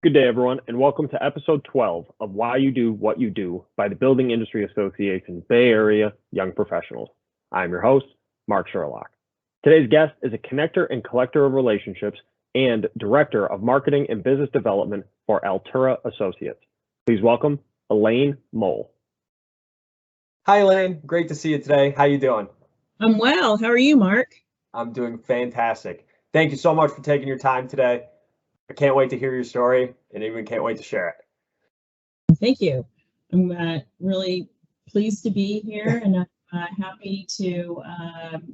Good day, everyone, and welcome to episode 12 of Why You Do What You Do by the Building Industry Association's Bay Area Young Professionals. I'm your host, Mark Sherlock. Today's guest is a connector and collector of relationships and Director of Marketing and Business Development for Altura Associates. Please welcome Elaine Moal. Hi, Elaine. Great to see you today. How you doing? I'm well. How are you, Mark? I'm doing fantastic. Thank you so much for taking your time today. I can't wait to hear your story and even can't wait to share it. Thank you. I'm really pleased to be here and I'm happy to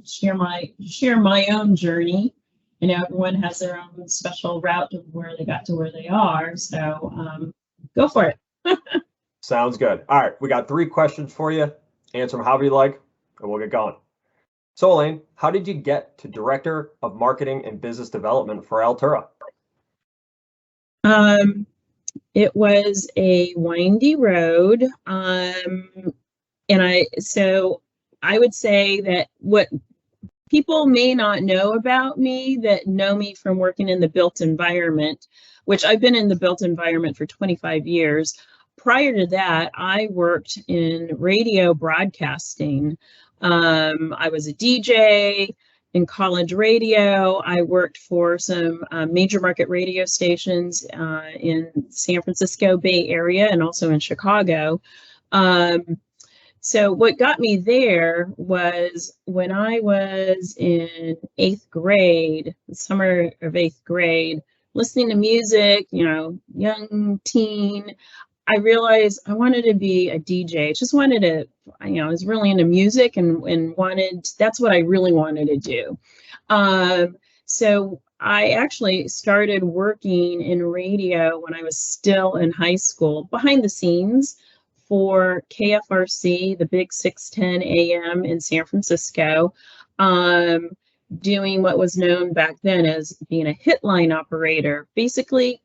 share my own journey. You know, everyone has their own special route to where they got to where they are. So go for it. Sounds good. All right. We got 3 questions for you. Answer them however you like and we'll get going. So, Elaine, how did you get to Director of Marketing and Business Development for Altura? It was a windy road. And I would say that what people may not know about me that know me from working in the built environment, which I've been in the built environment for 25 years. Prior to that, I worked in radio broadcasting. I was a DJ in college radio. I worked for some major market radio stations in San Francisco Bay Area and also in Chicago. So what got me there was when I was in 8th grade, the summer of 8th grade, listening to music, you know, young teen, I realized I wanted to be a DJ. I just wanted to, you know, I was really into music and that's what I really wanted to do. So I actually started working in radio when I was still in high school, behind the scenes for KFRC, the big 610 AM in San Francisco, doing what was known back then as being a hit line operator, basically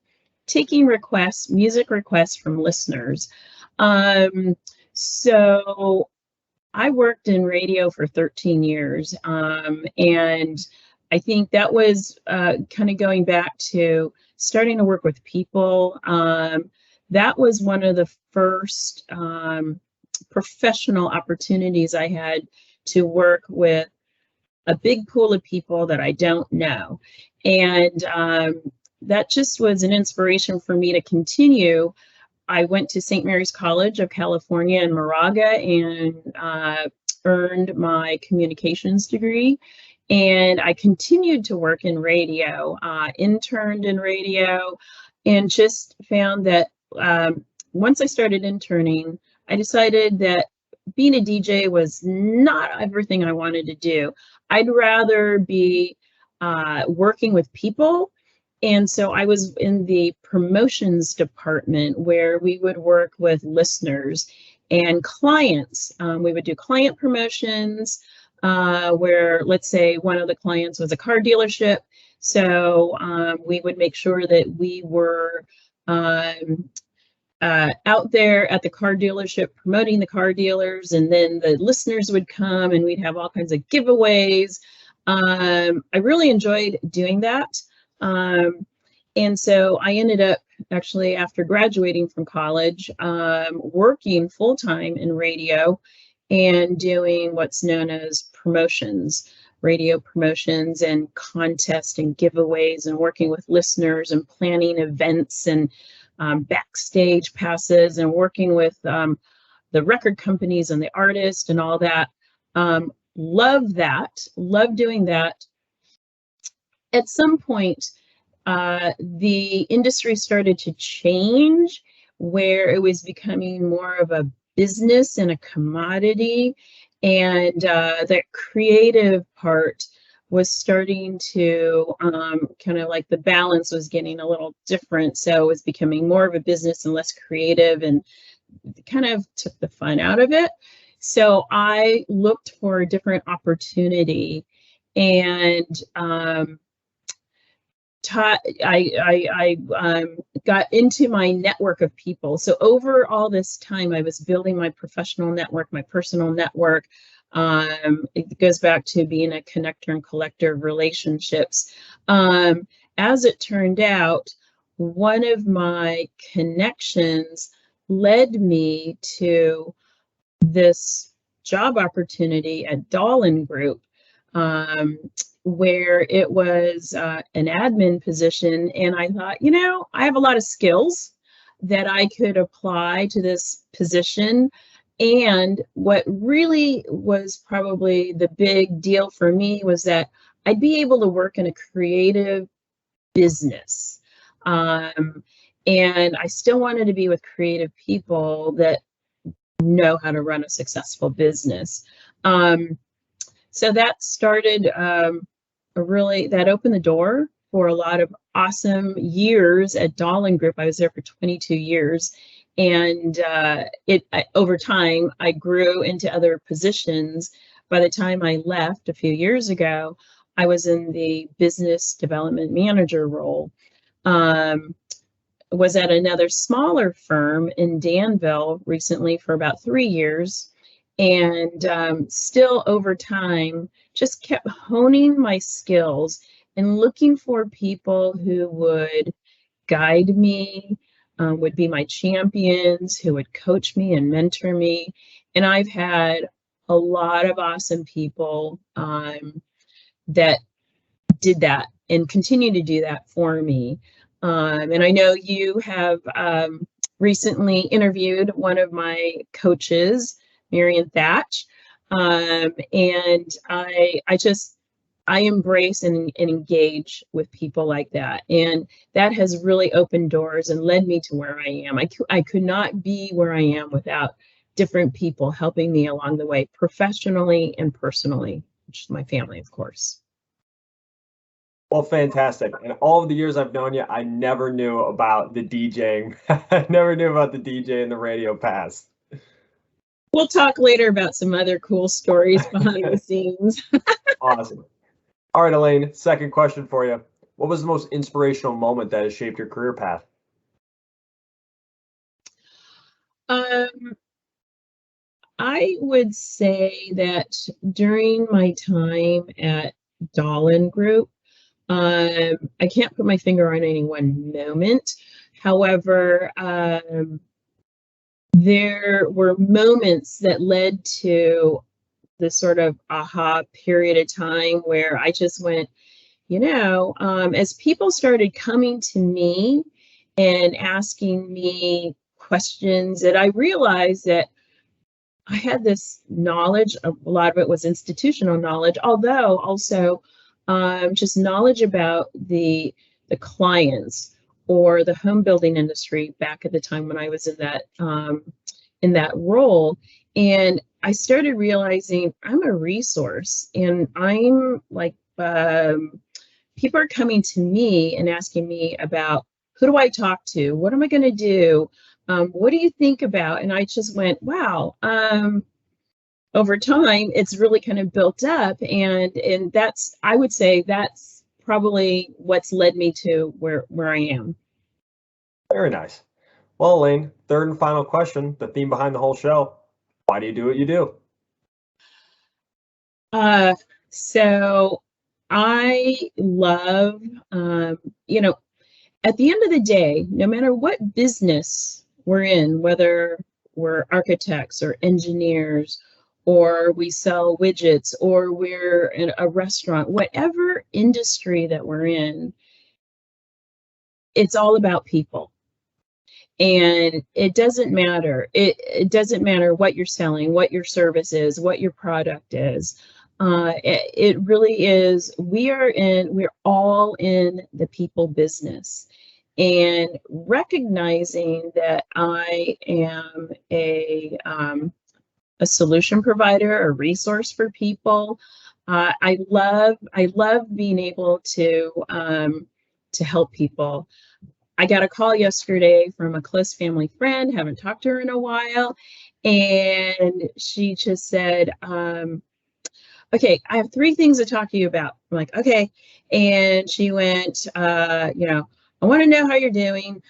taking requests, music requests from listeners. So I worked in radio for 13 years. And I think that was kind of going back to starting to work with people. That was one of the first professional opportunities I had to work with a big pool of people that I don't know. And that just was an inspiration for me to continue. I went to St. Mary's College of California in Moraga and earned my communications degree. And I continued to work in radio, interned in radio, and just found that once I started interning, I decided that being a DJ was not everything I wanted to do. I'd rather be working with people. And so I was in the promotions department where we would work with listeners and clients. We would do client promotions where, let's say, one of the clients was a car dealership. So we would make sure that we were out there at the car dealership promoting the car dealers, and then the listeners would come and we'd have all kinds of giveaways. I really enjoyed doing that. And so I ended up actually, after graduating from college, working full-time in radio and doing what's known as promotions, radio promotions and contests and giveaways, and working with listeners and planning events and backstage passes and working with the record companies and the artists and all that. Love that, love doing that. At some point, the industry started to change where it was becoming more of a business and a commodity, and that creative part was starting to kind of like the balance was getting a little different. So it was becoming more of a business and less creative, and kind of took the fun out of it. So I looked for a different opportunity, and I got into my network of people. So over all this time, I was building my professional network, my personal network. It goes back to being a connector and collector of relationships. As it turned out, one of my connections led me to this job opportunity at Dahlin Group, where it was an admin position. And I thought, you know, I have a lot of skills that I could apply to this position. And what really was probably the big deal for me was that I'd be able to work in a creative business. And I still wanted to be with creative people that know how to run a successful business. So that started that opened the door for a lot of awesome years at Dahlin Group. I was there for 22 years. And over time, I grew into other positions. By the time I left a few years ago, I was in the business development manager role. Was at another smaller firm in Danville recently for about 3 years. And still over time, just kept honing my skills and looking for people who would guide me, would be my champions, who would coach me and mentor me. And I've had a lot of awesome people that did that and continue to do that for me. And I know you have recently interviewed one of my coaches, Marian Thatch, and I embrace and engage with people like that. And that has really opened doors and led me to where I am. I could not be where I am without different people helping me along the way, professionally and personally, which is my family, of course. Well, fantastic. In all of the years I've known you, I never knew about the DJing. I never knew about the DJ and the radio pass. We'll talk later about some other cool stories behind the scenes. Awesome. All right, Elaine, second question for you. What was the most inspirational moment that has shaped your career path? I would say that during my time at Dahlin Group, I can't put my finger on any one moment. However, there were moments that led to this sort of aha period of time where I just went, you know, as people started coming to me and asking me questions, that I realized that I had this knowledge, a lot of it was institutional knowledge, although also just knowledge about the clients or the home building industry back at the time when I was in that role. And I started realizing I'm a resource, and I'm like, people are coming to me and asking me about, who do I talk to? What am I going to do? What do you think about? And I just went, wow. Over time, it's really kind of built up, and that's, I would say that's probably what's led me to where I am. Very nice. Well, Elaine, third and final question, the theme behind the whole show. Why do you do what you do? So I love, you know, at the end of the day, no matter what business we're in, whether we're architects or engineers, or we sell widgets, or we're in a restaurant, whatever industry that we're in, it's all about people. And it doesn't matter. It doesn't matter what you're selling, what your service is, what your product is. It really is. We're all in the people business. And recognizing that I am a solution provider, a resource for people. I love being able to help people. I got a call yesterday from a close family friend, haven't talked to her in a while, and she just said, okay, I have 3 things to talk to you about. I'm like, okay. And she went, you know, I want to know how you're doing.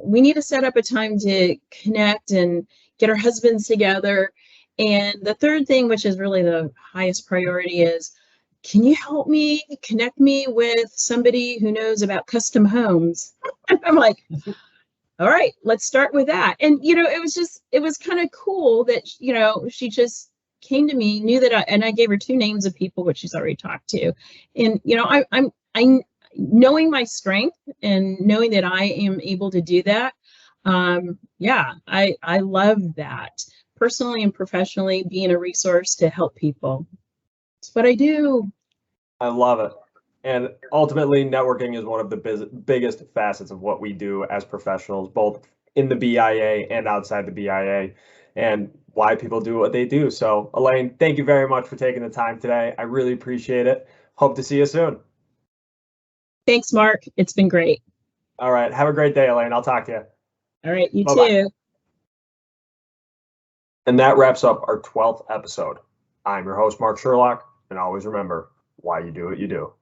We need to set up a time to connect and get our husbands together. And the third thing, which is really the highest priority, is, can you help me connect me with somebody who knows about custom homes? And I'm like, all right, let's start with that. And, it was kind of cool that, she just came to me, knew that and I gave her 2 names of people, which she's already talked to. And, I'm knowing my strength and knowing that I am able to do that. Yeah, I love that. Personally and professionally, being a resource to help people. It's what I do. I love it. And ultimately, networking is one of the biggest facets of what we do as professionals, both in the BIA and outside the BIA, and why people do what they do. So, Elaine, thank you very much for taking the time today. I really appreciate it. Hope to see you soon. Thanks, Mark. It's been great. All right. Have a great day, Elaine. I'll talk to you. All right. You Bye-bye. too. And that wraps up our 12th episode. I'm your host, Mark Sherlock, and always remember why you do what you do.